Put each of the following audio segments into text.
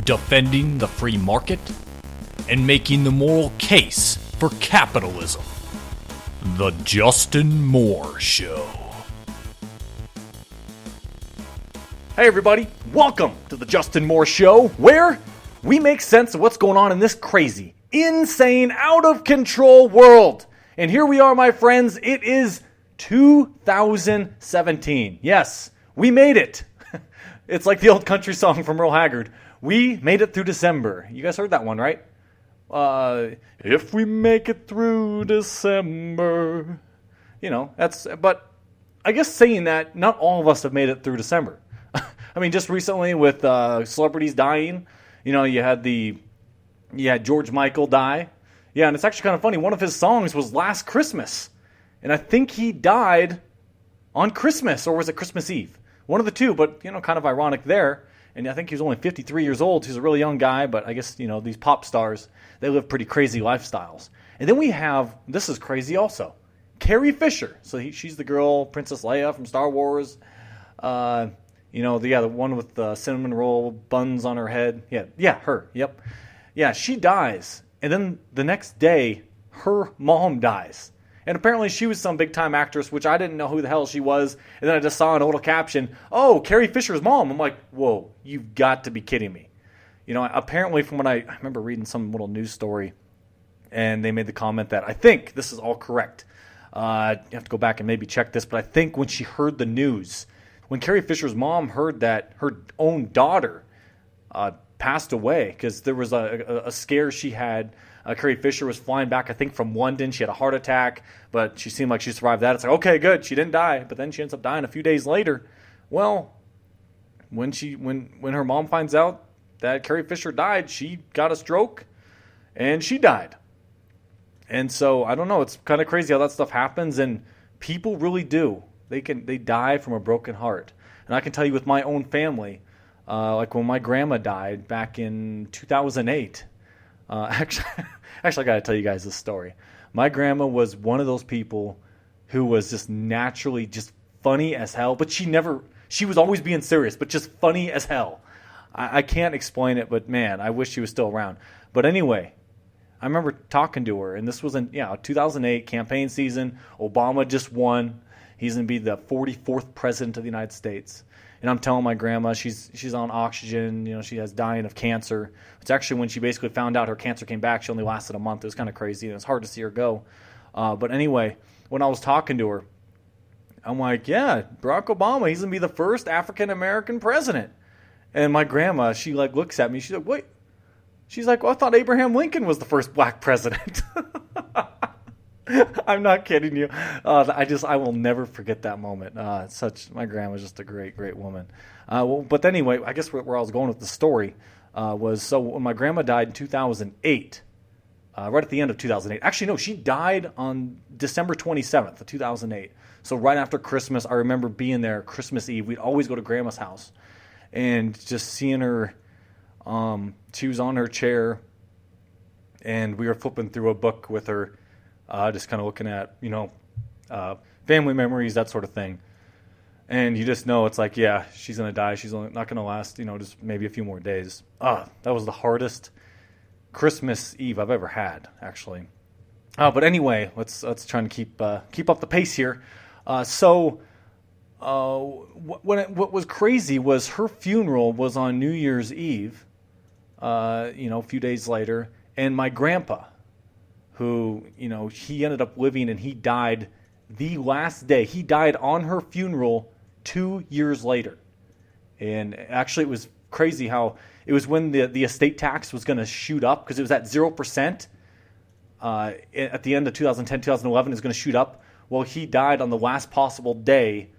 defending the free market, and making the moral case for capitalism. The Justin Moore Show. Hey everybody, welcome to the Justin Moore Show, where we make sense of what's going on in this crazy, insane, out of control world. And here we are, my friends, it is 2017. Yes, we made it. It's like the old country song from Earl Haggard. We made it through December. You guys heard that one, right? If we make it through December. You know, but I guess saying that, not all of us have made it through December. I mean, just recently with celebrities dying, you know, you had George Michael die. Yeah, and it's actually kind of funny. One of his songs was Last Christmas. And I think he died on Christmas, or was it Christmas Eve? One of the two, but, you know, kind of ironic there. And I think he was only 53 years old. He's a really young guy, but I guess, you know, these pop stars, they live pretty crazy lifestyles. And then we have, this is crazy also, Carrie Fisher. So she's the girl, Princess Leia from Star Wars. You know, the one with the cinnamon roll buns on her head. Yeah, her. Yep. Yeah, she dies. And then the next day, her mom dies. And apparently she was some big-time actress, which I didn't know who the hell she was. And then I just saw in a little caption, oh, Carrie Fisher's mom. I'm like, whoa, you've got to be kidding me. You know, apparently from what I remember reading some little news story, and they made the comment that I think this is all correct. You have to go back and maybe check this, but I think when she heard the news, when Carrie Fisher's mom heard that her own daughter passed away, because there was a scare she had. Carrie Fisher was flying back, I think, from London. She had a heart attack, but she seemed like she survived that. It's like, okay, good, she didn't die. But then she ends up dying a few days later. Well, when her mom finds out that Carrie Fisher died, she got a stroke, and she died. And so, I don't know, it's kind of crazy how that stuff happens, and people really do. They die from a broken heart. And I can tell you with my own family, like when my grandma died back in 2008, actually, I got to tell you guys this story. My grandma was one of those people who was just naturally just funny as hell, but she was always being serious, but just funny as hell. I can't explain it, but man, I wish she was still around. But anyway, I remember talking to her, and this was in 2008 campaign season. Obama just won. He's going to be the 44th president of the United States. And I'm telling my grandma she's on oxygen. You know, she has dying of cancer. It's actually when she basically found out her cancer came back, she only lasted a month. It was kind of crazy, and it was hard to see her go. But anyway, when I was talking to her, I'm like, yeah, Barack Obama, he's going to be the first African-American president. And my grandma, she like looks at me. She's like, wait. She's like, well, I thought Abraham Lincoln was the first black president. I'm not kidding you. I will never forget that moment. My grandma's just a great, great woman. But anyway, I guess where I was going with the story was, so when my grandma died in 2008, right at the end of 2008. Actually, no, she died on December 27th of 2008. So right after Christmas, I remember being there Christmas Eve. We'd always go to grandma's house and just seeing her. She was on her chair, and we were flipping through a book with her. Just kind of looking at, family memories, that sort of thing. And you just know it's like, yeah, she's going to die. She's only not going to last, just maybe a few more days. That was the hardest Christmas Eve I've ever had, actually. But anyway, let's try and keep up the pace here. What was crazy was her funeral was on New Year's Eve, a few days later, and my grandpa, who, he ended up living and he died the last day. He died on her funeral 2 years later. And actually it was crazy how it was when the estate tax was going to shoot up, because it was at 0%. At the end of 2010, 2011, it was going to shoot up. Well, he died on the last possible day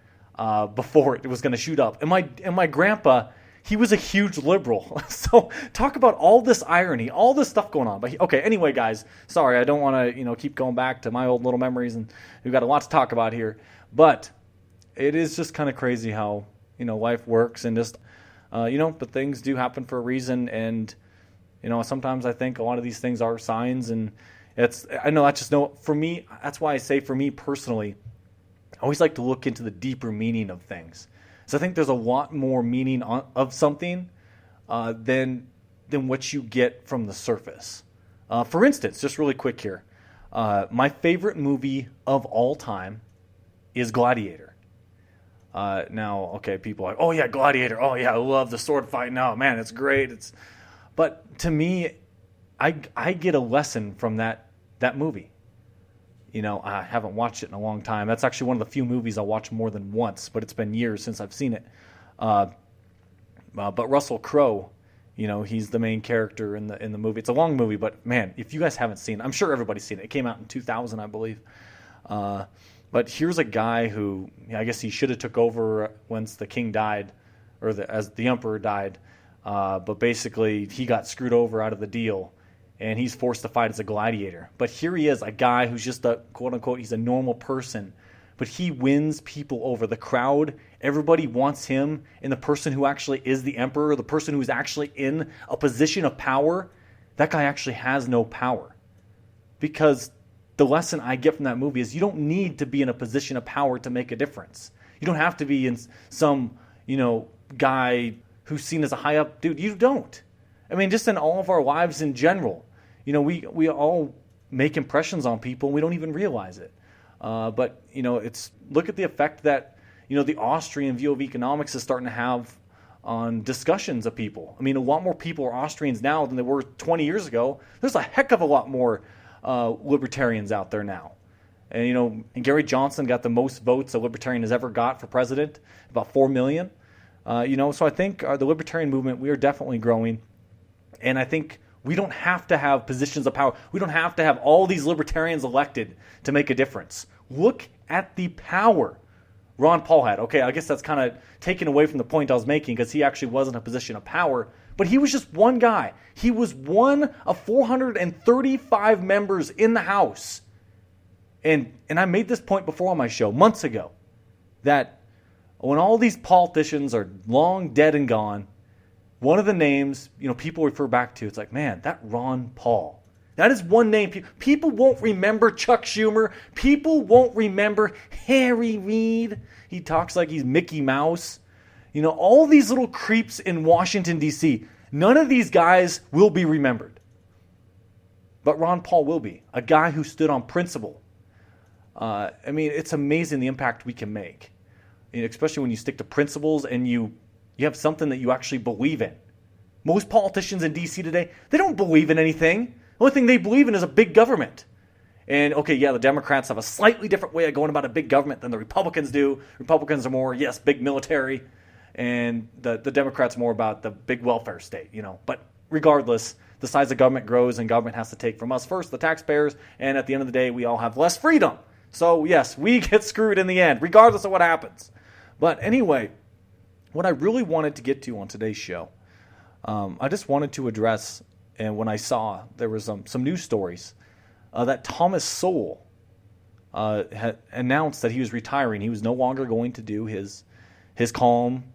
before it was going to shoot up. And my grandpa, he was a huge liberal. So talk about all this irony, all this stuff going on. But okay, anyway, guys, sorry, I don't want to keep going back to my old little memories, and we've got a lot to talk about here. But it is just kind of crazy how life works, and just but things do happen for a reason. And sometimes I think a lot of these things are signs, and for me, that's why I say, for me personally, I always like to look into the deeper meaning of things. So I think there's a lot more meaning of something than than what you get from the surface. For instance, just really quick here, my favorite movie of all time is Gladiator. Now, okay, people are like, oh yeah, Gladiator. Oh yeah, I love the sword fight. No, man, it's great. But to me, I get a lesson from that movie. You know, I haven't watched it in a long time. That's actually one of the few movies I'll watch more than once, but it's been years since I've seen it. But Russell Crowe, you know, he's the main character in the movie. It's a long movie, but man, if you guys haven't seen it, I'm sure everybody's seen it. It came out in 2000, I believe. But here's a guy who, I guess he should have took over once the king died, or as the emperor died. But basically, he got screwed over out of the deal, and he's forced to fight as a gladiator. But here he is, a guy who's just a, quote-unquote, he's a normal person. But he wins people over. The crowd, everybody wants him, and the person who actually is the emperor, the person who's actually in a position of power, that guy actually has no power. Because the lesson I get from that movie is you don't need to be in a position of power to make a difference. You don't have to be in some, guy who's seen as a high up dude. You don't. I mean, just in all of our lives in general, we all make impressions on people and we don't even realize it. But it's look at the effect that, the Austrian view of economics is starting to have on discussions of people. I mean, a lot more people are Austrians now than there were 20 years ago. There's a heck of a lot more libertarians out there now. And, and Gary Johnson got the most votes a libertarian has ever got for president, about 4 million. So I think the libertarian movement, we are definitely growing. And I think we don't have to have positions of power. We don't have to have all these libertarians elected to make a difference. Look at the power Ron Paul had. Okay, I guess that's kind of taken away from the point I was making because he actually was in a position of power. But he was just one guy. He was one of 435 members in the House. And I made this point before on my show, months ago, that when all these politicians are long dead and gone, one of the names, people refer back to, it's like, man, that Ron Paul. That is one name. People won't remember Chuck Schumer. People won't remember Harry Reid. He talks like he's Mickey Mouse. All these little creeps in Washington, D.C., none of these guys will be remembered. But Ron Paul will be, a guy who stood on principle. It's amazing the impact we can make, especially when you stick to principles and you have something that you actually believe in. Most politicians in D.C. today, they don't believe in anything. The only thing they believe in is a big government. And, the Democrats have a slightly different way of going about a big government than the Republicans do. Republicans are more, yes, big military. And the Democrats more about the big welfare state, But regardless, the size of government grows and government has to take from us first, the taxpayers. And at the end of the day, we all have less freedom. So, yes, we get screwed in the end, regardless of what happens. But anyway, what I really wanted to get to on today's show, I just wanted to address, and when I saw there was some news stories, that Thomas Sowell had announced that he was retiring. He was no longer going to do his column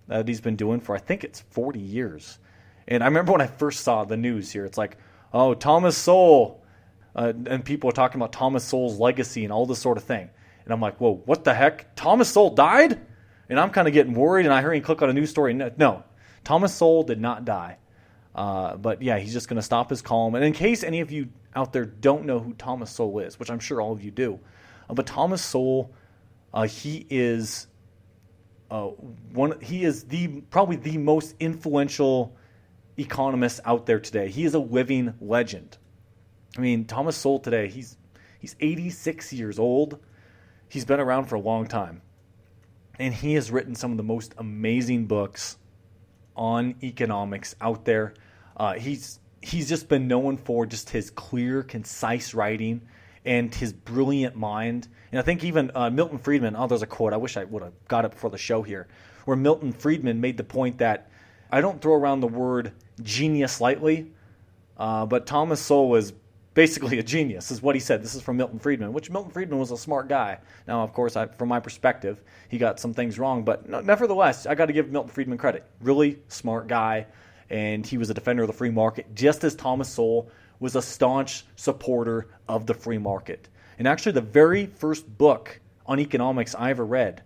that he's been doing for, I think it's 40 years. And I remember when I first saw the news here, it's like, oh, Thomas Sowell, and people are talking about Thomas Sowell's legacy and all this sort of thing. And I'm like, whoa, what the heck? Thomas Sowell died? And I'm kind of getting worried, and I hear him click on a news story. No, Thomas Sowell did not die. But yeah, he's just going to stop his column. And in case any of you out there don't know who Thomas Sowell is, which I'm sure all of you do, but Thomas Sowell, he is probably the most influential economist out there today. He is a living legend. Thomas Sowell today, he's 86 years old. He's been around for a long time. And he has written some of the most amazing books on economics out there. He's just been known for just his clear, concise writing and his brilliant mind. And I think even Milton Friedman, there's a quote, I wish I would have got it before the show here, where Milton Friedman made the point that I don't throw around the word genius lightly, but Thomas Sowell is basically a genius, is what he said. This is from Milton Friedman, which Milton Friedman was a smart guy. Now, of course, from my perspective, he got some things wrong, but nevertheless, I got to give Milton Friedman credit. Really smart guy, and he was a defender of the free market, just as Thomas Sowell was a staunch supporter of the free market. And actually, the very first book on economics I ever read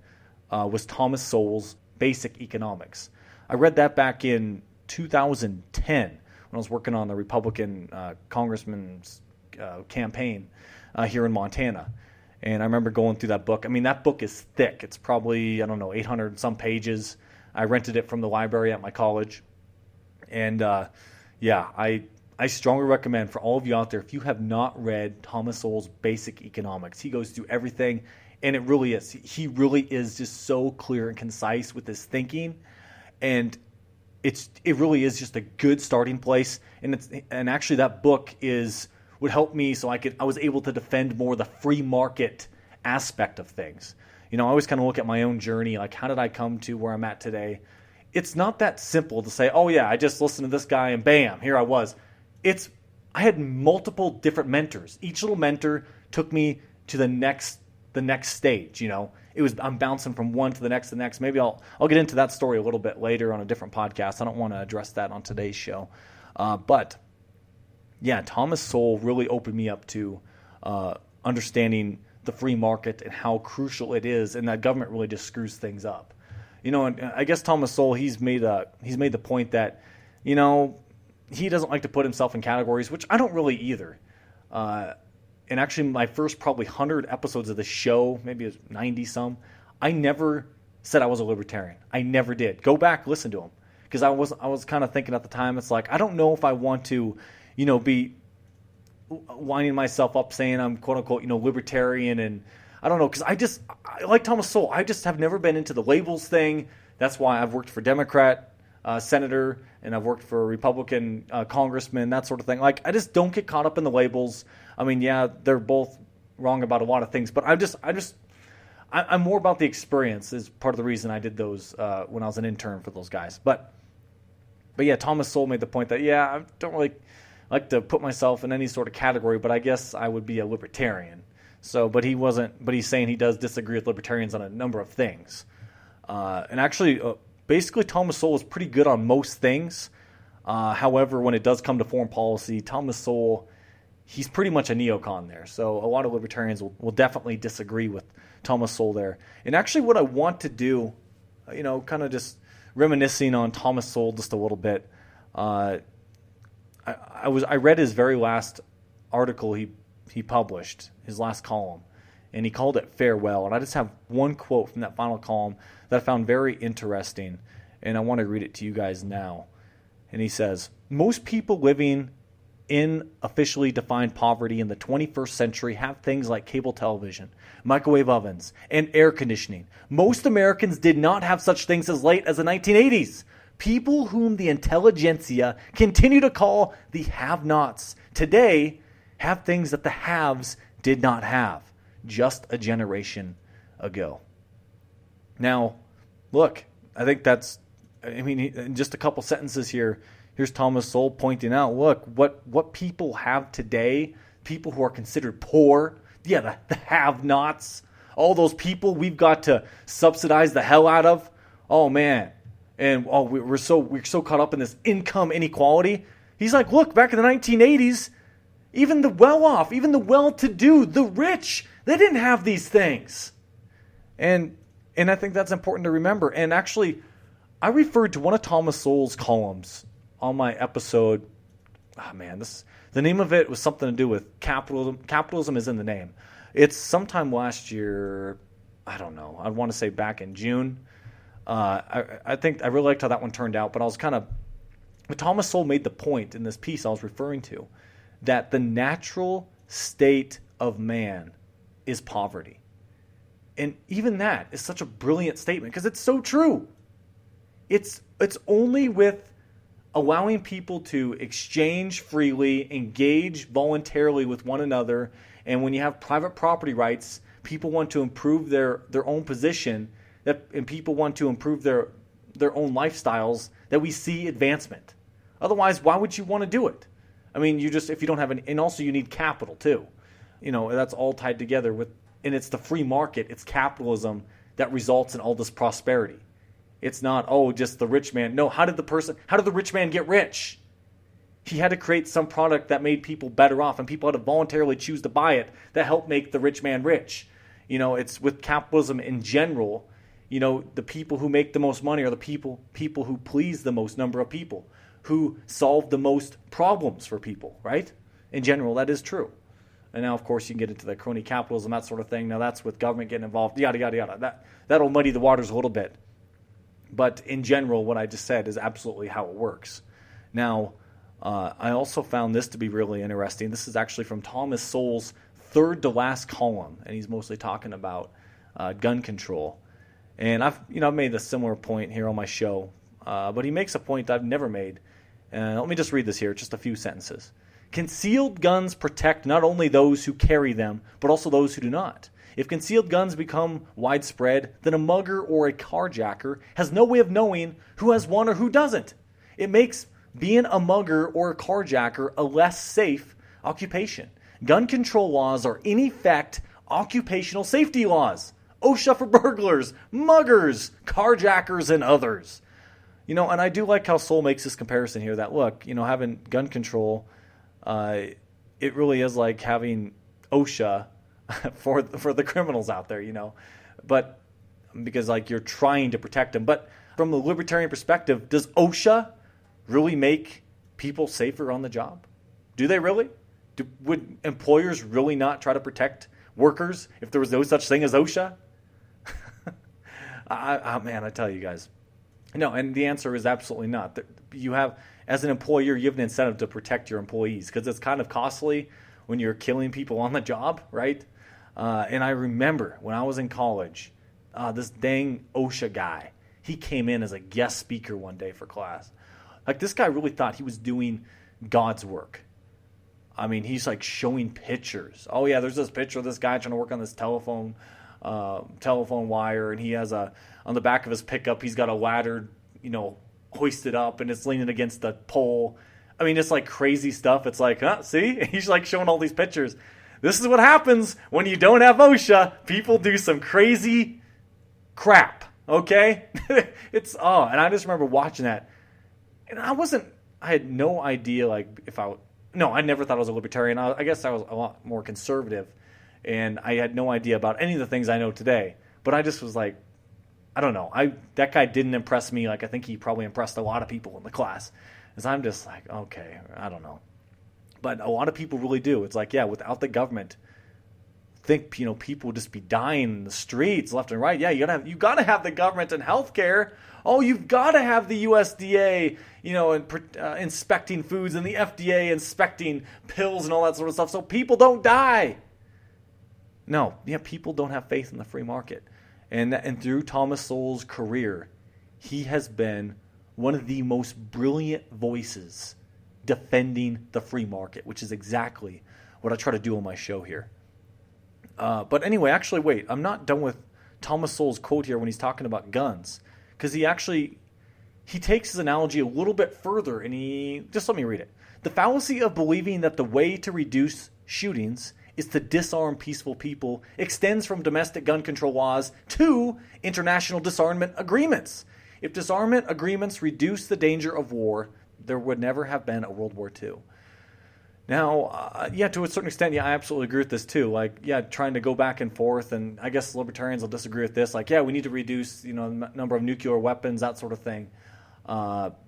was Thomas Sowell's Basic Economics. I read that back in 2010 when I was working on the Republican congressman's campaign here in Montana. And I remember going through that book. I mean, that book is thick. It's probably, 800 and some pages. I rented it from the library at my college. And I strongly recommend for all of you out there, if you have not read Thomas Sowell's Basic Economics, he goes through everything, and it really is. He really is just so clear and concise with his thinking, and it really is just a good starting place. And actually, that book would help me so I was able to defend more the free market aspect of things. I always kind of look at my own journey, like how did I come to where I'm at today? It's not that simple to say, oh yeah, I just listened to this guy and bam, here I was. I had multiple different mentors. Each little mentor took me to the next stage. I'm bouncing from one to the next. Maybe I'll get into that story a little bit later on a different podcast. I don't want to address that on today's show. But yeah, Thomas Sowell really opened me up to understanding the free market and how crucial it is, and that government really just screws things up. And I guess Thomas Sowell, he's made the point that, he doesn't like to put himself in categories, which I don't really either. And actually, my first probably 100 episodes of the show, maybe it was 90 some, I never said I was a libertarian. I never did. Go back, listen to them, because I was kind of thinking at the time, it's like I don't know if I want to, be winding myself up saying I'm quote unquote libertarian, and I don't know, because I like Thomas Sowell. I just have never been into the labels thing. That's why I've worked for Democrat senator, and I've worked for a Republican congressman, that sort of thing. Like, I just don't get caught up in the labels. I mean, yeah, they're both wrong about a lot of things, but I'm more about the experience is part of the reason I did those when I was an intern for those guys. But yeah, Thomas Sowell made the point that, yeah, I don't really like to put myself in any sort of category, but I guess I would be a libertarian. So, but he's saying he does disagree with libertarians on a number of things. And actually, basically, Thomas Sowell is pretty good on most things. However, when it does come to foreign policy, Thomas Sowell, he's pretty much a neocon there. So a lot of libertarians will definitely disagree with Thomas Sowell there. And actually what I want to do, kind of just reminiscing on Thomas Sowell just a little bit, I read his very last article he published, his last column, and he called it Farewell. And I just have one quote from that final column that I found very interesting, and I want to read it to you guys now. And he says, most people living in officially defined poverty in the 21st century have things like cable television, microwave ovens, and air conditioning. Most Americans did not have such things as late as the 1980s. People whom the intelligentsia continue to call the have-nots today have things that the haves did not have just a generation ago. Now, look, I think in just a couple sentences here, here's Thomas Sowell pointing out, look, what people have today, people who are considered poor, the have-nots, all those people we've got to subsidize the hell out of. Oh, man. And we're so caught up in this income inequality. He's like, look, back in the 1980s, even the well-off, even the well-to-do, the rich, they didn't have these things. And I think that's important to remember. And actually, I referred to one of Thomas Sowell's columns on my episode. The name of it was something to do with capitalism. Capitalism is in the name. It's sometime last year, I don't know, I want to say back in June. I think I really liked how that one turned out, but Thomas Sowell made the point in this piece I was referring to, that the natural state of man is poverty. And even that is such a brilliant statement because it's so true. It's only with allowing people to exchange freely, engage voluntarily with one another, and when you have private property rights, people want to improve their own position, and people want to improve their own lifestyles, that we see advancement. Otherwise, why would you want to do it? I mean, if you don't have and also you need capital too. That's all tied together and it's the free market, it's capitalism that results in all this prosperity. It's not, just the rich man. No, how did the rich man get rich? He had to create some product that made people better off, and people had to voluntarily choose to buy it that helped make the rich man rich. It's with capitalism in general, the people who make the most money are the people who please the most number of people, who solve the most problems for people, right? In general, that is true. And now, of course, you can get into the crony capitalism, that sort of thing. Now, that's with government getting involved, yada, yada, yada. That'll muddy the waters a little bit. But in general, what I just said is absolutely how it works. Now, I also found this to be really interesting. This is actually from Thomas Sowell's third to last column, and he's mostly talking about gun control. And I've made a similar point here on my show, but he makes a point I've never made. Let me just read this here, just a few sentences. Concealed guns protect not only those who carry them, but also those who do not. If concealed guns become widespread, then a mugger or a carjacker has no way of knowing who has one or who doesn't. It makes being a mugger or a carjacker a less safe occupation. Gun control laws are, in effect, occupational safety laws. OSHA for burglars, muggers, carjackers, and others. And I do like how Sowell makes this comparison here that, look, having gun control, it really is like having OSHA for the criminals out there, But because, you're trying to protect them. But from the libertarian perspective, does OSHA really make people safer on the job? Do they really? Would employers really not try to protect workers if there was no such thing as OSHA? Man, I tell you guys. No, and the answer is absolutely not. You have, as an employer, you have an incentive to protect your employees because it's kind of costly when you're killing people on the job, right? And I remember when I was in college, this dang OSHA guy, he came in as a guest speaker one day for class. This guy really thought he was doing God's work. I mean, he's showing pictures. Oh yeah, there's this picture of this guy trying to work on this telephone wire, and he has on the back of his pickup, he's got a ladder, hoisted up, and it's leaning against the pole. I mean, it's crazy stuff. It's see? He's showing all these pictures. This is what happens when you don't have OSHA. People do some crazy crap, okay? And I just remember watching that. And I had no idea, I never thought I was a libertarian. I guess I was a lot more conservative. And I had no idea about any of the things I know today. But I just was I don't know. That guy didn't impress me. I think he probably impressed a lot of people in the class. Because I'm just okay, I don't know. But a lot of people really do. It's without the government, people would just be dying in the streets left and right. Yeah, you gotta have the government and healthcare. Oh, you've got to have the USDA, inspecting foods, and the FDA inspecting pills and all that sort of stuff, so people don't die. No, people don't have faith in the free market. And through Thomas Sowell's career, he has been one of the most brilliant voices defending the free market, which is exactly what I try to do on my show here. But anyway, actually, wait, I'm not done with Thomas Sowell's quote here when he's talking about guns, because he takes his analogy a little bit further, and just let me read it. The fallacy of believing that the way to reduce shootings is to disarm peaceful people extends from domestic gun control laws to international disarmament agreements. If disarmament agreements reduce the danger of war, there would never have been a World War II. Now, to a certain extent, I absolutely agree with this too. Trying to go back and forth, and I guess libertarians will disagree with this. We need to reduce, the number of nuclear weapons, that sort of thing. But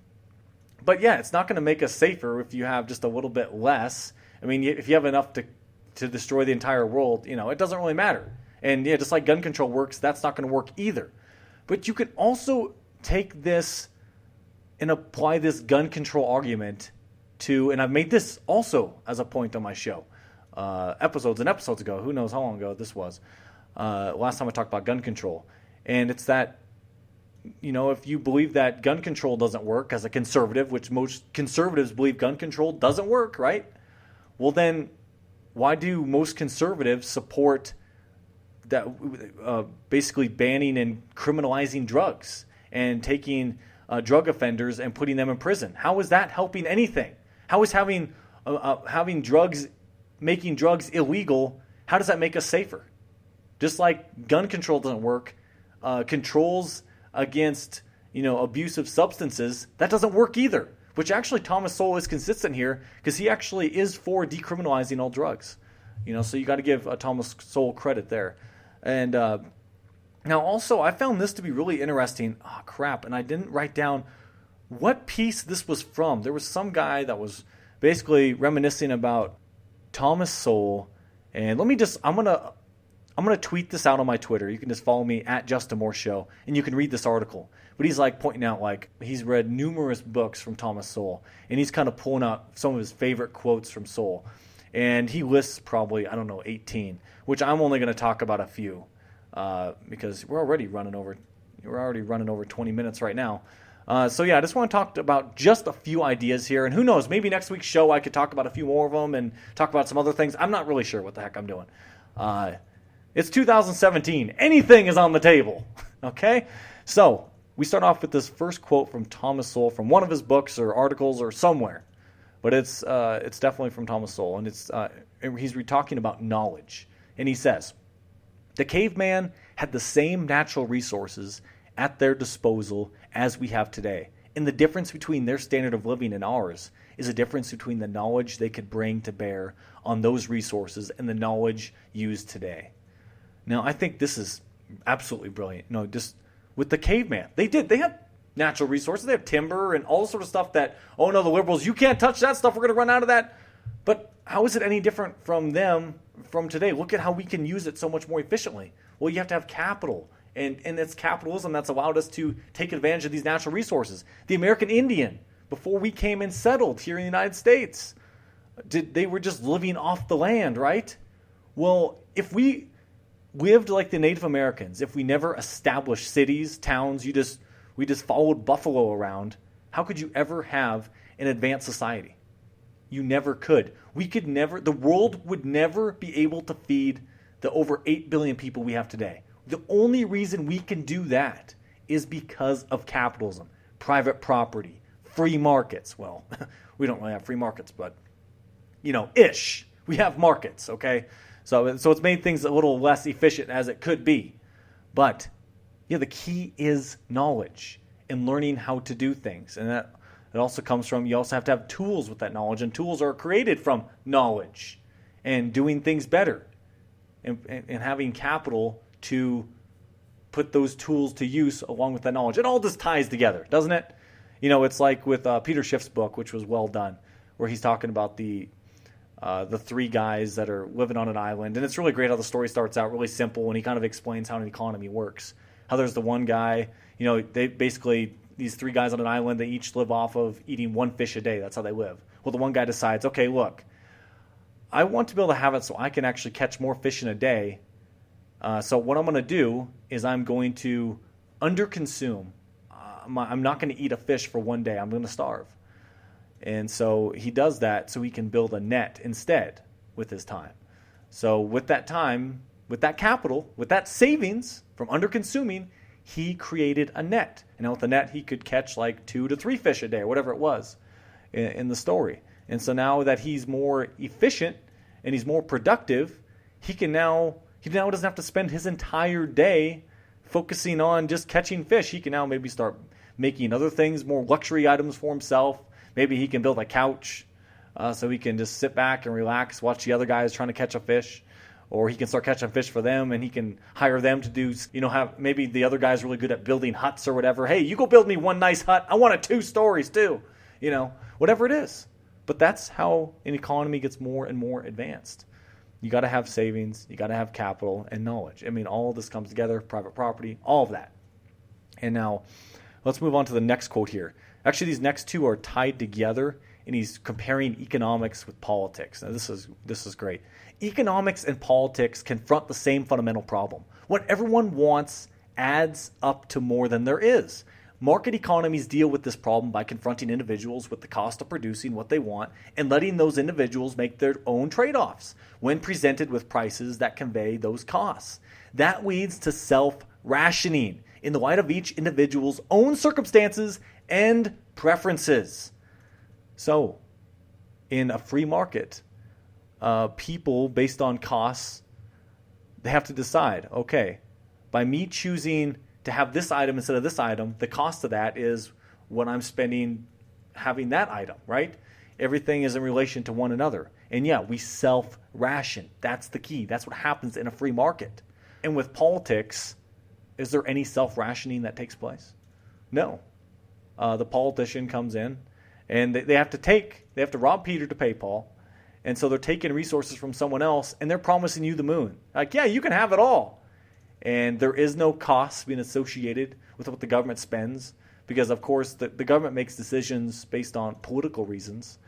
it's not going to make us safer if you have just a little bit less. I mean, if you have enough to destroy the entire world, it doesn't really matter. And just like gun control works, that's not going to work either. But you can also take this and apply this gun control argument to, and I've made this also as a point on my show, episodes ago. Who knows how long ago this was. Last time I talked about gun control. And it's that, if you believe that gun control doesn't work as a conservative, which most conservatives believe gun control doesn't work, right? Well, then why do most conservatives support that basically banning and criminalizing drugs and taking drug offenders and putting them in prison? How is that helping anything? How is having drugs, making drugs illegal, how does that make us safer? Just like gun control doesn't work, controls against abusive substances, that doesn't work either. Which actually Thomas Sowell is consistent here because he actually is for decriminalizing all drugs. So you got to give Thomas Sowell credit there. And Now, also, I found this to be really interesting. Oh, crap. And I didn't write down what piece this was from. There was some guy that was basically reminiscing about Thomas Sowell. And I'm gonna tweet this out on my Twitter. You can just follow me at Justin Moore Show, and you can read this article. But he's like pointing out, like, he's read numerous books from Thomas Sowell, and he's kind of pulling out some of his favorite quotes from Sowell. And he lists probably, 18, which I'm only going to talk about a few. Because we're already running over 20 minutes right now. So yeah, I just want to talk about just a few ideas here, and who knows, maybe next week's show I could talk about a few more of them and talk about some other things. I'm not really sure what the heck I'm doing. It's 2017. Anything is on the table. Okay? So we start off with this first quote from Thomas Sowell from one of his books or articles or somewhere, but it's definitely from Thomas Sowell, and he's talking about knowledge, and he says, "The caveman had the same natural resources at their disposal as we have today. And the difference between their standard of living and ours is a difference between the knowledge they could bring to bear on those resources and the knowledge used today." Now, I think this is absolutely brilliant. Just with the caveman, they had natural resources. They have timber and all the sort of stuff that, oh no, the liberals, you can't touch that stuff. We're going to run out of that. But how is it any different from them from today? Look at how we can use it so much more efficiently. Well, you have to have capital, and it's capitalism that's allowed us to take advantage of these natural resources. The American Indian, before we came and settled here in the United States, they were just living off the land, right? Well, if we lived like the Native Americans, if we never established cities, towns, we just followed buffalo around, how could you ever have an advanced society? You never could. The world would never be able to feed the over 8 billion people we have today. The only reason we can do that is because of capitalism, private property, free markets. Well, we don't really have free markets, but, ish. We have markets, okay? So it's made things a little less efficient as it could be. But, the key is knowledge and learning how to do things. And that it also comes from, you also have to have tools with that knowledge, and tools are created from knowledge and doing things better and having capital to put those tools to use along with that knowledge. It all just ties together, doesn't it? It's like with Peter Schiff's book, which was well done, where he's talking about the three guys that are living on an island. And it's really great how the story starts out really simple, and he kind of explains how an economy works. How there's the one guy, they basically, these three guys on an island, they each live off of eating one fish a day. That's how they live. Well, the one guy decides, okay, look, I want to be able to have it so I can actually catch more fish in a day. So what I'm going to do is I'm going to underconsume. I'm not going to eat a fish for one day. I'm going to starve. And so he does that so he can build a net instead with his time. So with that time, with that capital, with that savings from underconsuming, he created a net. And with the net, he could catch like 2 to 3 fish a day or whatever it was in the story. And so now that he's more efficient and he's more productive, he now doesn't have to spend his entire day focusing on just catching fish. He can now maybe start making other things, more luxury items for himself. Maybe he can build a couch so he can just sit back and relax, watch the other guys trying to catch a fish. Or he can start catching fish for them, and he can hire them to do, maybe the other guy's really good at building huts or whatever. Hey, you go build me one nice hut. I want it 2 stories too. Whatever it is. But that's how an economy gets more and more advanced. You got to have savings, you got to have capital and knowledge. All of this comes together, private property, all of that. And now, let's move on to the next quote here. Actually, these next two are tied together, and he's comparing economics with politics. Now, this is great. Economics and politics confront the same fundamental problem. What everyone wants adds up to more than there is. Market economies deal with this problem by confronting individuals with the cost of producing what they want and letting those individuals make their own trade-offs when presented with prices that convey those costs. That leads to self-rationing in the light of each individual's own circumstances and preferences. So, in a free market, people, based on costs, they have to decide, okay, by me choosing to have this item instead of this item, the cost of that is what I'm spending having that item, right? Everything is in relation to one another. And yeah, we self-ration. That's the key. That's what happens in a free market. And with politics, is there any self-rationing that takes place? No. The politician comes in, and they have to rob Peter to pay Paul. And so they're taking resources from someone else, and they're promising you the moon. Like, yeah, you can have it all. And there is no cost being associated with what the government spends, because, of course, the government makes decisions based on political reasons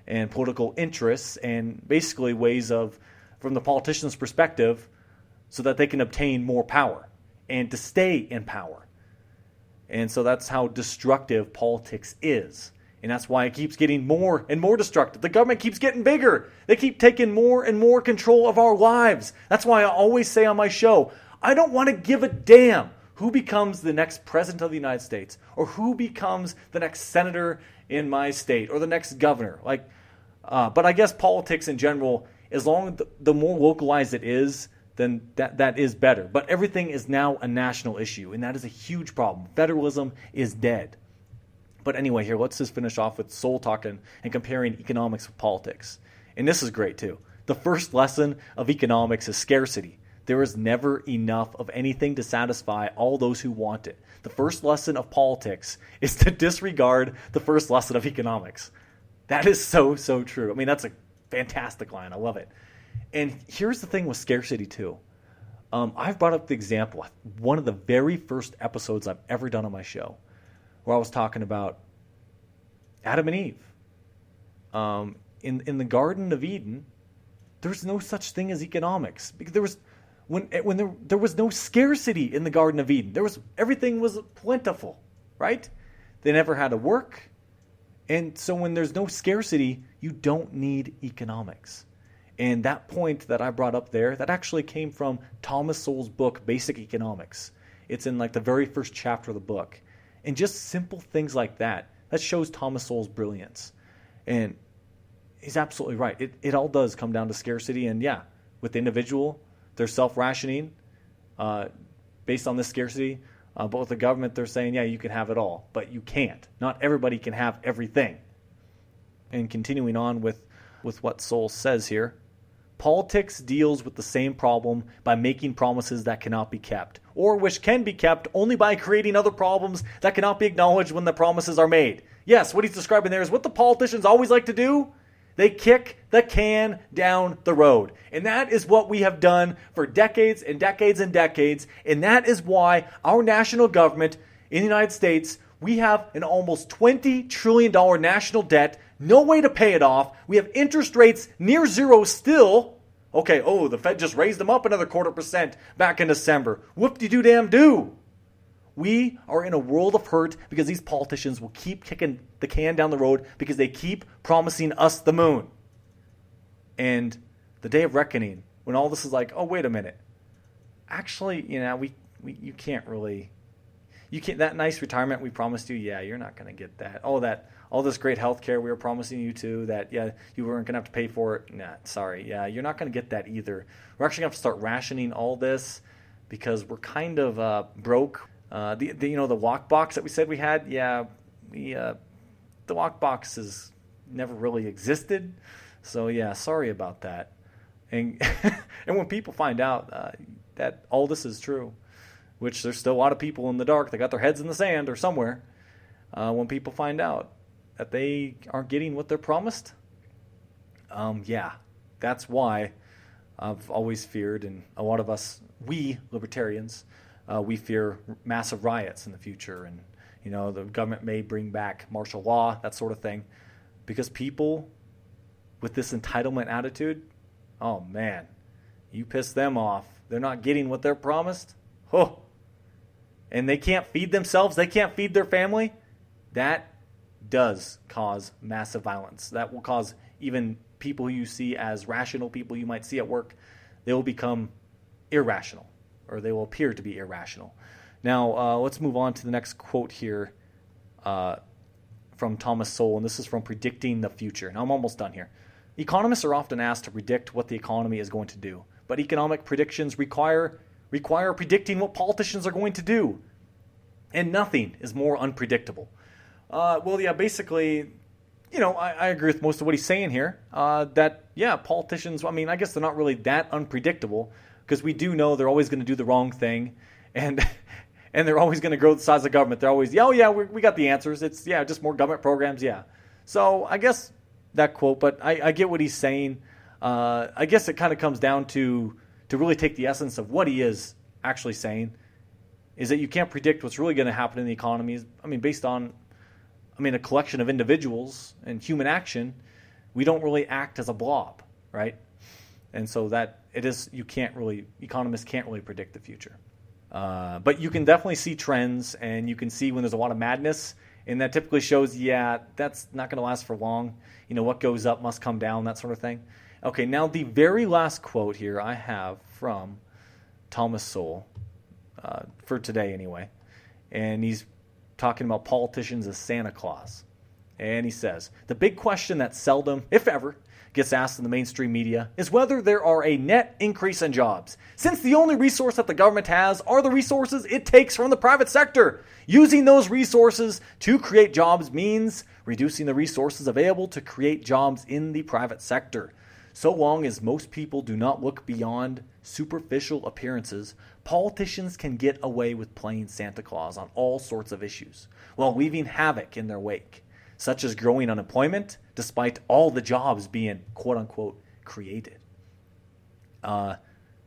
and political interests and basically ways of, from the politician's perspective, so that they can obtain more power and to stay in power. And so that's how destructive politics is. And that's why it keeps getting more and more destructive. The government keeps getting bigger. They keep taking more and more control of our lives. That's why I always say on my show, I don't want to give a damn who becomes the next president of the United States or who becomes the next senator in my state or the next governor. But I guess politics in general, as long as the more localized it is, then that is better. But everything is now a national issue, and that is a huge problem. Federalism is dead. But anyway, here, let's just finish off with Sowell talking and comparing economics with politics. And this is great, too. The first lesson of economics is scarcity. There is never enough of anything to satisfy all those who want it. The first lesson of politics is to disregard the first lesson of economics. That is so, so true. I mean, that's a fantastic line. I love it. And here's the thing with scarcity, too. I've brought up the example, one of the very first episodes I've ever done on my show, where I was talking about Adam and Eve. In the Garden of Eden, there's no such thing as economics. Because there was no scarcity in the Garden of Eden. Everything was plentiful, right? They never had to work. And so when there's no scarcity, you don't need economics. And that point that I brought up there, that actually came from Thomas Sowell's book, Basic Economics. It's in the very first chapter of the book. And just simple things like that shows Thomas Sowell's brilliance. And he's absolutely right. It all does come down to scarcity. And yeah, with the individual, they're self-rationing based on this scarcity. But with the government, they're saying, yeah, you can have it all. But you can't. Not everybody can have everything. And continuing on with what Sowell says here, politics deals with the same problem by making promises that cannot be kept, or which can be kept only by creating other problems that cannot be acknowledged when the promises are made. Yes, what he's describing there is what the politicians always like to do. They kick the can down the road. And that is what we have done for decades and decades and decades. And that is why our national government in the United States, we have an almost $20 trillion national debt, no way to pay it off. We have interest rates near zero still. Okay, the Fed just raised them up another 0.25% back in December. Whoop-de-doo-damn-do. We are in a world of hurt because these politicians will keep kicking the can down the road because they keep promising us the moon. And the day of reckoning, when all this is like, oh, wait a minute. Actually, you can't really... that nice retirement we promised you, yeah, you're not going to get that. All this great health care we were promising you too, that, yeah, you weren't going to have to pay for it. Nah, sorry. Yeah, you're not going to get that either. We're actually going to have to start rationing all this because we're kind of broke. The lockbox that we said we had, yeah, the lockbox has never really existed. So, yeah, sorry about that. And and when people find out that all this is true, which there's still a lot of people in the dark that got their heads in the sand or somewhere, when people find out that they aren't getting what they're promised, that's why I've always feared, and a lot of us, we libertarians, we fear massive riots in the future, and the government may bring back martial law, that sort of thing, because people with this entitlement attitude, oh man, you piss them off. They're not getting what they're promised. Oh. And they can't feed themselves, they can't feed their family, that does cause massive violence. That will cause even people you see as rational people you might see at work, they will become irrational, or they will appear to be irrational. Now, let's move on to the next quote here from Thomas Sowell, and this is from Predicting the Future. Now, I'm almost done here. Economists are often asked to predict what the economy is going to do, but economic predictions require predicting what politicians are going to do. And nothing is more unpredictable. Basically, I agree with most of what he's saying here. Politicians, I guess they're not really that unpredictable because we do know they're always going to do the wrong thing. And and they're always going to grow the size of government. They're always, oh yeah, we got the answers. It's, yeah, just more government programs, yeah. So I guess that quote, but I get what he's saying. I guess it kind of comes down to really take the essence of what he is actually saying, is that you can't predict what's really going to happen in the economy. I mean, based on, a collection of individuals and human action, we don't really act as a blob, right? And so that it is, economists can't really predict the future. But you can definitely see trends, and you can see when there's a lot of madness, and that typically shows, yeah, that's not going to last for long. What goes up must come down, that sort of thing. Okay, now the very last quote here I have from Thomas Sowell, for today anyway, and he's talking about politicians as Santa Claus. And he says, the big question that seldom, if ever, gets asked in the mainstream media is whether there are a net increase in jobs, since the only resource that the government has are the resources it takes from the private sector. Using those resources to create jobs means reducing the resources available to create jobs in the private sector. So long as most people do not look beyond superficial appearances, politicians can get away with playing Santa Claus on all sorts of issues, while leaving havoc in their wake, such as growing unemployment, despite all the jobs being quote-unquote created.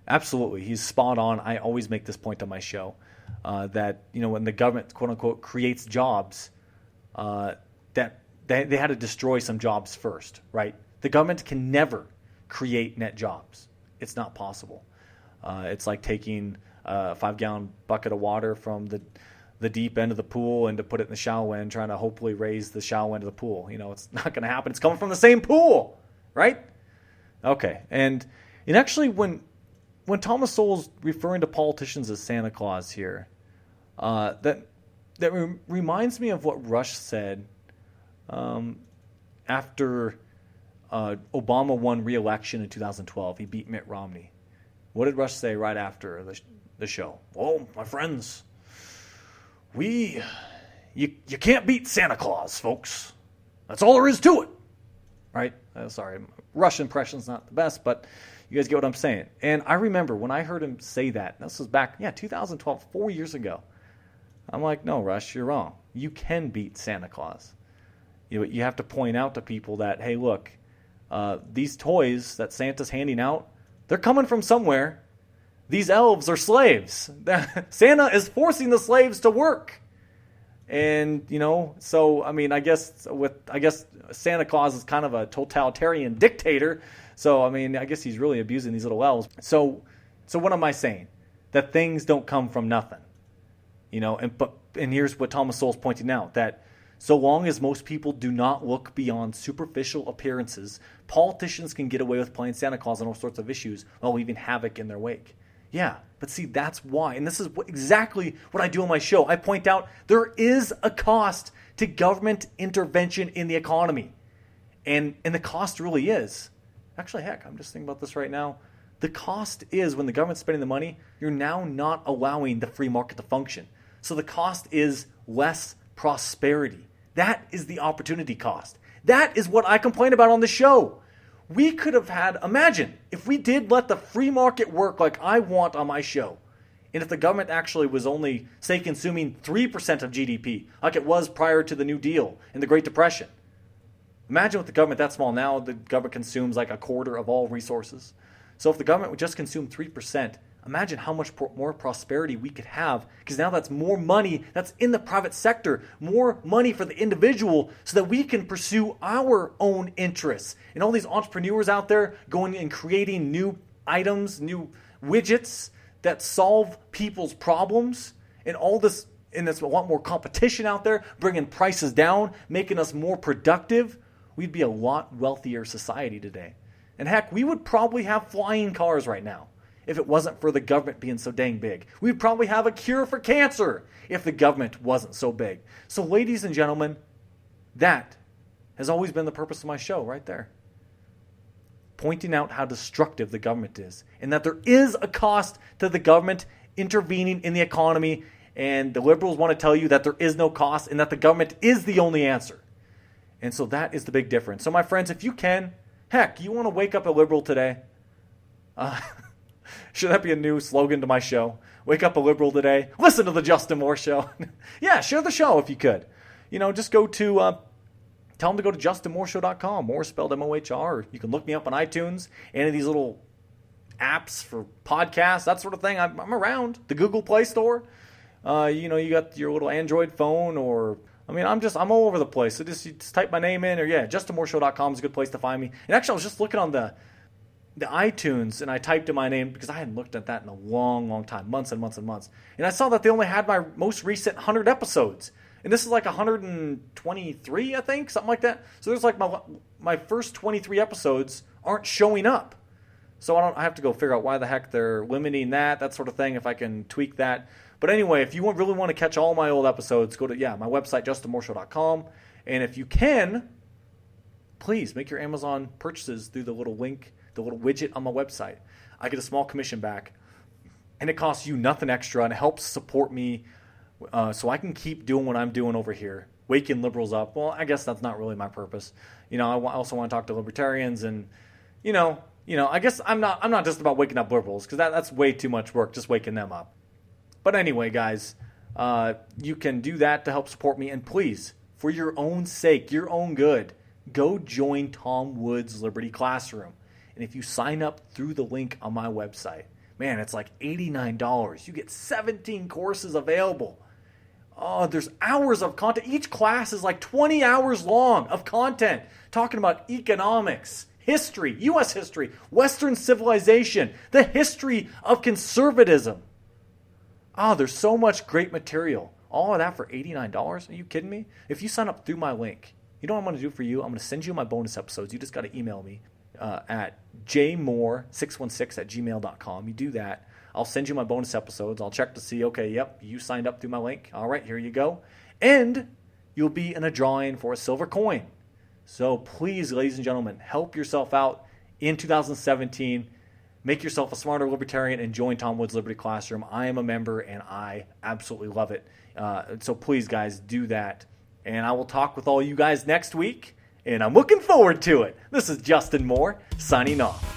Absolutely, he's spot on. I always make this point on my show, that when the government quote-unquote creates jobs, that they had to destroy some jobs first, right? The government can never create net jobs. It's not possible. It's like taking a 5-gallon bucket of water from the deep end of the pool and to put it in the shallow end, trying to hopefully raise the shallow end of the pool. It's not going to happen. It's coming from the same pool, right? Okay, and actually when Thomas Sowell's referring to politicians as Santa Claus here, that reminds me of what Rush said after Obama won re-election in 2012. He beat Mitt Romney. What did Rush say right after the show? Well, my friends, you can't beat Santa Claus, folks. That's all there is to it, right? Sorry, Rush impression's not the best, but you guys get what I'm saying. And I remember when I heard him say that, this was back, 2012, 4 years ago. I'm like, no, Rush, you're wrong. You can beat Santa Claus. You have to point out to people that, hey, look, these toys that Santa's handing out, they're coming from somewhere. These elves are slaves. Santa is forcing the slaves to work. And, so, I guess Santa Claus is kind of a totalitarian dictator. So, I guess he's really abusing these little elves. So what am I saying? That things don't come from nothing. And here's what Thomas Sowell's pointing out, that so long as most people do not look beyond superficial appearances, politicians can get away with playing Santa Claus on all sorts of issues while leaving havoc in their wake. Yeah, but see, that's why. And this is exactly what I do on my show. I point out there is a cost to government intervention in the economy. And the cost really is. Actually, heck, I'm just thinking about this right now. The cost is when the government's spending the money, you're now not allowing the free market to function. So the cost is less prosperity. That is the opportunity cost. That is what I complain about on the show. We could have had, imagine, if we did let the free market work like I want on my show, and if the government actually was only, say, consuming 3% of GDP, like it was prior to the New Deal and the Great Depression. Imagine with the government that small. Now the government consumes like a quarter of all resources. So if the government would just consume 3%, imagine how much more prosperity we could have, because now that's more money that's in the private sector, more money for the individual so that we can pursue our own interests. And all these entrepreneurs out there going and creating new items, new widgets that solve people's problems, and all this, and there's a lot more competition out there, bringing prices down, making us more productive. We'd be a lot wealthier society today. And heck, we would probably have flying cars right now if it wasn't for the government being so dang big. We'd probably have a cure for cancer if the government wasn't so big. So ladies and gentlemen, that has always been the purpose of my show right there. Pointing out how destructive the government is, and that there is a cost to the government intervening in the economy, and the liberals want to tell you that there is no cost and that the government is the only answer. And so that is the big difference. So my friends, if you can, heck, you want to wake up a liberal today? Should that be a new slogan to my show? Wake up a liberal today. Listen to the Justin Moore Show. Yeah, share the show if you could. Just go to, tell them to go to justinmooreshow.com, Moore spelled M-O-H-R. You can look me up on iTunes, any of these little apps for podcasts, that sort of thing. I'm around. The Google Play Store. You got your little Android phone I'm all over the place. So just type my name in justinmooreshow.com is a good place to find me. And actually, I was just looking on the iTunes, and I typed in my name because I hadn't looked at that in a long, long time, months and months and months. And I saw that they only had my most recent 100 episodes. And this is like 123, I think, something like that. So there's like my first 23 episodes aren't showing up. So I have to go figure out why the heck they're limiting that sort of thing, if I can tweak that. But anyway, if you really want to catch all my old episodes, go to my website, justinmooreshow.com. And if you can, please make your Amazon purchases through the little link, the little widget on my website. I get a small commission back, and it costs you nothing extra, and it helps support me so I can keep doing what I'm doing over here, waking liberals up. Well, I guess that's not really my purpose. I also want to talk to libertarians, and I guess I'm not just about waking up liberals, because that's way too much work, just waking them up. But anyway, guys, you can do that to help support me. And please, for your own sake, your own good, go join Tom Wood's Liberty Classroom. And if you sign up through the link on my website, man, it's like $89. You get 17 courses available. Oh, there's hours of content. Each class is like 20 hours long of content talking about economics, history, U.S. history, Western civilization, the history of conservatism. There's so much great material. All of that for $89? Are you kidding me? If you sign up through my link, you know what I'm going to do for you? I'm going to send you my bonus episodes. You just got to email me at jmoore616@gmail.com. You do that. I'll send you my bonus episodes. I'll check to see, okay, yep, you signed up through my link. All right, here you go. And you'll be in a drawing for a silver coin. So please, ladies and gentlemen, help yourself out in 2017. Make yourself a smarter libertarian and join Tom Wood's Liberty Classroom. I am a member, and I absolutely love it. So please, guys, do that. And I will talk with all you guys next week, and I'm looking forward to it. This is Justin Moore, signing off.